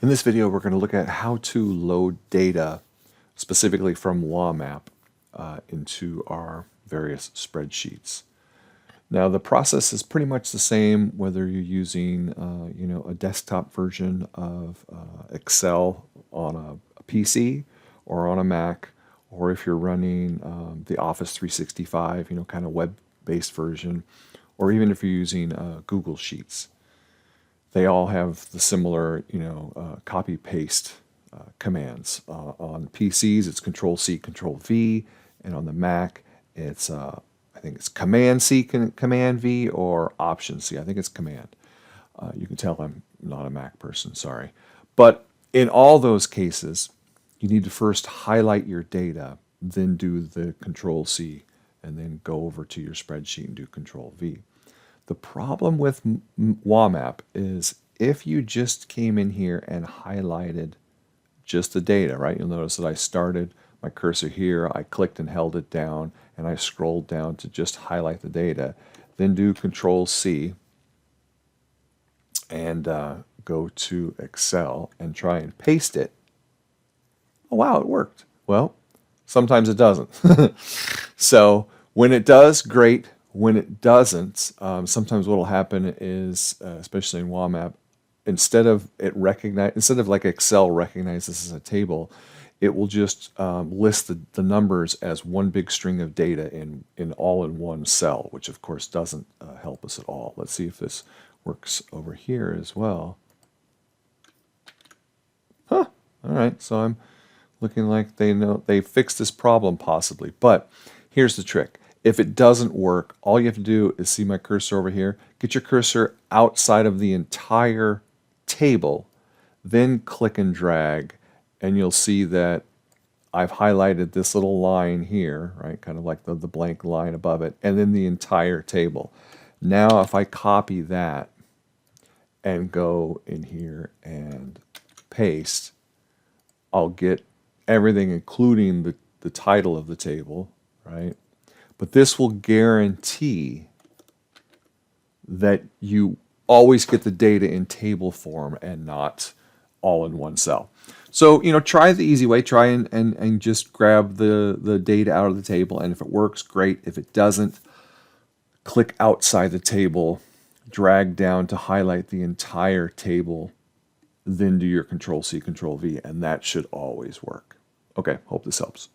In this video, we're going to look at how to load data, specifically from WAMAP, into our various spreadsheets. Now, the process is pretty much the same whether you're using, a desktop version of Excel on a PC or on a Mac, or if you're running the Office 365, kind of web-based version, or even if you're using Google Sheets. They all have the similar, copy-paste commands. On PCs, it's Control-C, Control-V, and on the Mac, it's I think it's Command-C, Command-V, or Option-C. I think it's Command. You can tell I'm not a Mac person, sorry. But in all those cases, you need to first highlight your data, then do the Control-C, and then go over to your spreadsheet and do Control-V. The problem with WAMAP is if you just came in here and highlighted just the data, right? You'll notice that I started my cursor here, I clicked and held it down, and I scrolled down to just highlight the data. Then do Control-C and go to Excel and try and paste it. Oh, wow, it worked. Well, sometimes it doesn't. So when it does, great. When it doesn't, sometimes what will happen is, especially in WAMAP, instead of like Excel recognizes as a table, it will just list the numbers as one big string of data in all in one cell, which of course doesn't help us at all. Let's see if this works over here as well. Huh. All right. So I'm looking like they fixed this problem possibly, but here's the trick. If it doesn't work, all you have to do is see my cursor over here. Get your cursor outside of the entire table, then click and drag, and you'll see that I've highlighted this little line here, right? Kind of like the blank line above it, and then the entire table. Now, if I copy that and go in here and paste, I'll get everything, including the title of the table, right? But this will guarantee that you always get the data in table form and not all in one cell. So, try the easy way. Try and just grab the data out of the table. And if it works, great. If it doesn't, click outside the table, drag down to highlight the entire table, then do your Control-C, Control-V, and that should always work. Okay, hope this helps.